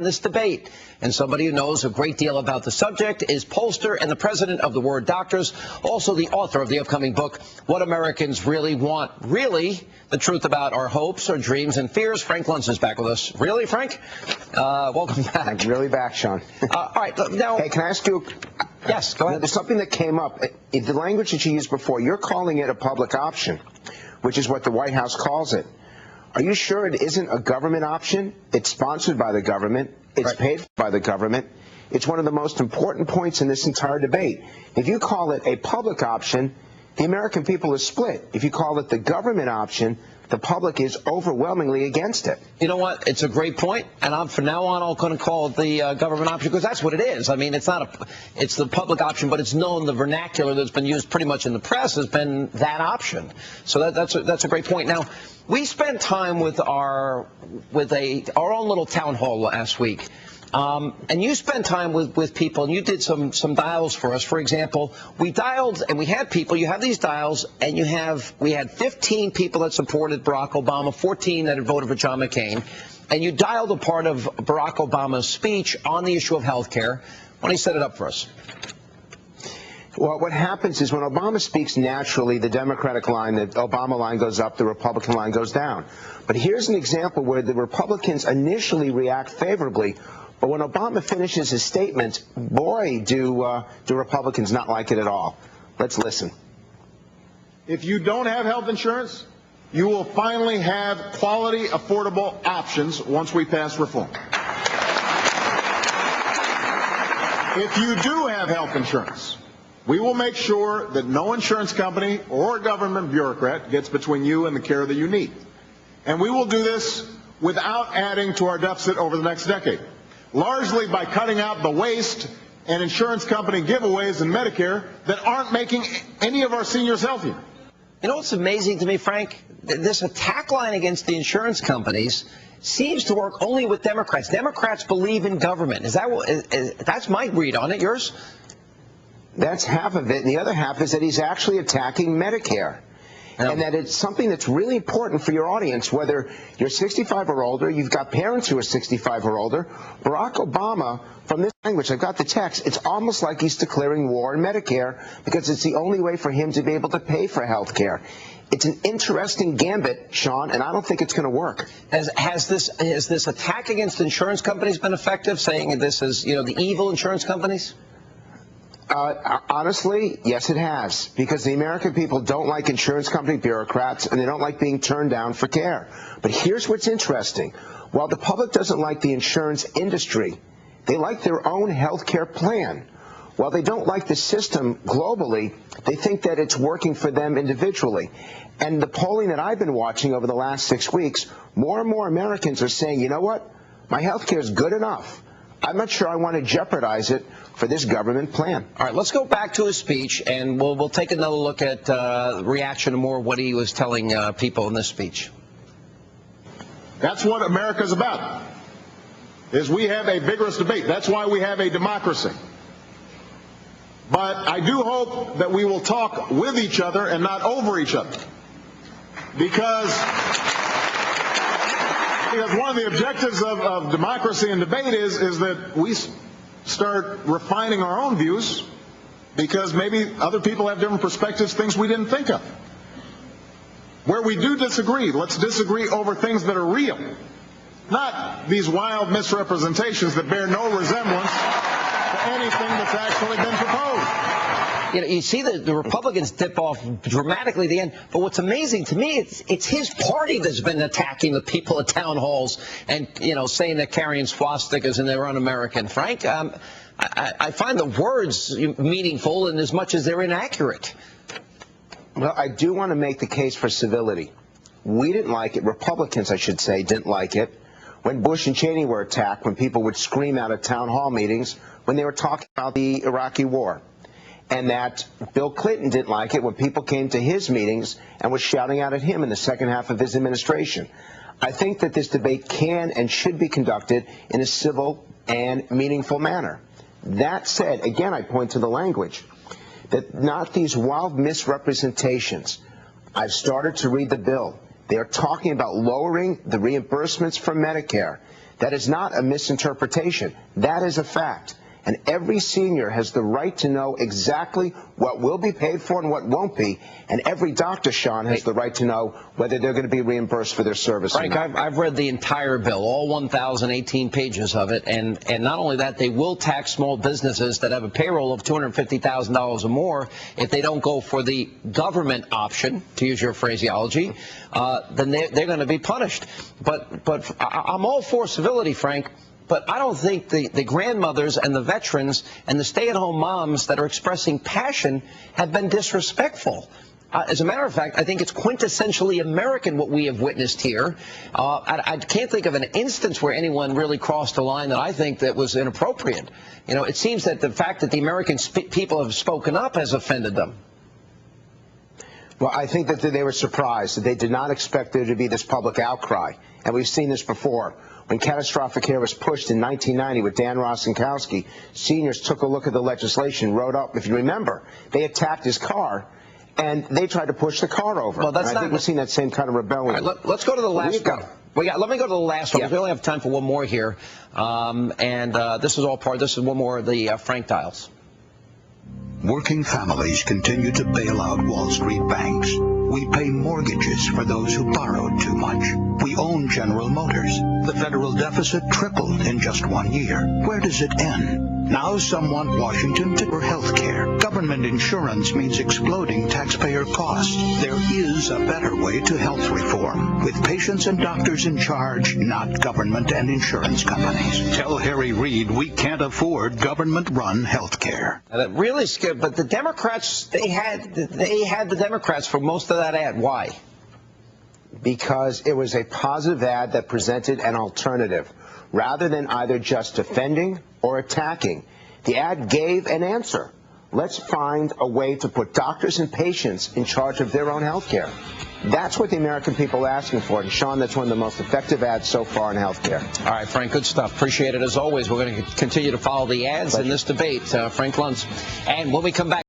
this debate. And somebody who knows a great deal about the subject is pollster and the president of the Word Doctors, also the author of the upcoming book, What Americans Really Want. Really, the truth about our hopes, our dreams, and fears. Frank Luntz is back with us. Really, Frank? Welcome back. I'm really back, Sean. All right, now... Hey, can I ask you... Yes, go ahead. There's something that came up. The language that you used before, you're calling it a public option, which is what the White House calls it. Are you sure it isn't a government option? It's sponsored by the government. It's paid for by the government. It's one of the most important points in this entire debate. If you call it a public option, the American people are split. If you call it the government option, the public is overwhelmingly against it. You know what? It's a great point, and from now on, I'm going to call it the government option because that's what it is. I mean, it's the public option, but it's known the vernacular that's been used pretty much in the press has been that option. So that's a great point. Now, we spent time with our own little town hall last week. And you spent time with people, and you did some dials for us. For example, we dialed, and we had people, you have these dials, and we had 15 people that supported Barack Obama, 14 that had voted for John McCain, and you dialed a part of Barack Obama's speech on the issue of health care. Why don't you set it up for us? Well, what happens is when Obama speaks naturally, the Democratic line, the Obama line goes up, the Republican line goes down. But here's an example where the Republicans initially react favorably, but when Obama finishes his statement, boy, do Republicans not like it at all. Let's listen. If you don't have health insurance, you will finally have quality, affordable options once we pass reform. If you do have health insurance, we will make sure that no insurance company or government bureaucrat gets between you and the care that you need. And we will do this without adding to our deficit over the next decade, largely by cutting out the waste and insurance company giveaways in Medicare that aren't making any of our seniors healthier. You know what's amazing to me, Frank? This attack line against the insurance companies seems to work only with Democrats. Democrats believe in government. That's my read on it. Yours? That's half of it, and the other half is that he's actually attacking Medicare. And that it's something that's really important for your audience, whether you're 65 or older, you've got parents who are 65 or older. Barack Obama, from this language, I've got the text, it's almost like he's declaring war on Medicare because it's the only way for him to be able to pay for health care. It's an interesting gambit, Sean, and I don't think it's going to work. Has this attack against insurance companies been effective, saying this is, the evil insurance companies? Honestly, yes, it has, because the American people don't like insurance company bureaucrats, and they don't like being turned down for care. But here's what's interesting. While the public doesn't like the insurance industry, they like their own health care plan. While they don't like the system globally, they think that it's working for them individually. And the polling that I've been watching over the last 6 weeks, more and more Americans are saying, you know what, my health care is good enough. I'm not sure I want to jeopardize it for this government plan. All right, let's go back to his speech, and we'll take another look at reaction to more of what he was telling people in this speech. That's what America's about, is we have a vigorous debate. That's why we have a democracy. But I do hope that we will talk with each other and not over each other. Because one of the objectives of democracy and debate is that we start refining our own views because maybe other people have different perspectives, things we didn't think of. Where we do disagree, let's disagree over things that are real, not these wild misrepresentations that bear no resemblance to anything that's actually been proposed. You see the Republicans dip off dramatically at the end, but what's amazing to me, it's his party that's been attacking the people at town halls and, saying they're carrying swastikas and they're un-American. Frank, I find the words meaningful in as much as they're inaccurate. Well, I do want to make the case for civility. We didn't like it. Republicans, I should say, didn't like it when Bush and Cheney were attacked, when people would scream out at town hall meetings when they were talking about the Iraqi war. And that Bill Clinton didn't like it when people came to his meetings and was shouting out at him in the second half of his administration. I think that this debate can and should be conducted in a civil and meaningful manner. That said, again, I point to the language, that not these wild misrepresentations. I've started to read the bill. They're talking about lowering the reimbursements for Medicare. That is not a misinterpretation. That is a fact. And every senior has the right to know exactly what will be paid for and what won't be. And every doctor, Sean, has the right to know whether they're going to be reimbursed for their service. Frank, I've read the entire bill, all 1,018 pages of it. And not only that, they will tax small businesses that have a payroll of $250,000 or more if they don't go for the government option, to use your phraseology. Then they're going to be punished. But I'm all for civility, Frank. But I don't think the grandmothers and the veterans and the stay-at-home moms that are expressing passion have been disrespectful. As a matter of fact, I think it's quintessentially American what we have witnessed here. I can't think of an instance where anyone really crossed a line that I think that was inappropriate. You know, it seems that the fact that the American people have spoken up has offended them. Well, I think that they were surprised, that they did not expect there to be this public outcry. And we've seen this before. When catastrophic care was pushed in 1990 with Dan Rostenkowski, seniors took a look at the legislation, wrote up, if you remember, they attacked his car, and they tried to push the car over. Well, I think we've seen that same kind of rebellion. All right, let's go to the last one. Let me go to the last one. Yeah. We only have time for one more here. This is one more of the Frank Dials. Working families continue to bail out Wall Street banks. We pay mortgages for those who borrowed too much. We own General Motors. The federal deficit tripled in just 1 year. Where does it end? Now some want Washington to for health care. Government insurance means exploding taxpayer costs. There is a better way to health reform, with patients and doctors in charge, not government and insurance companies. Tell Harry Reid we can't afford government-run health care. That really scared, but the Democrats, they had the Democrats for most of that ad. Why? Because it was a positive ad that presented an alternative. Rather than either just defending or attacking, the ad gave an answer. Let's find a way to put doctors and patients in charge of their own health care. That's what the American people are asking for. And, Sean, that's one of the most effective ads so far in health care. All right, Frank, good stuff. Appreciate it as always. We're going to continue to follow the ads in this debate. Frank Luntz. And when we come back.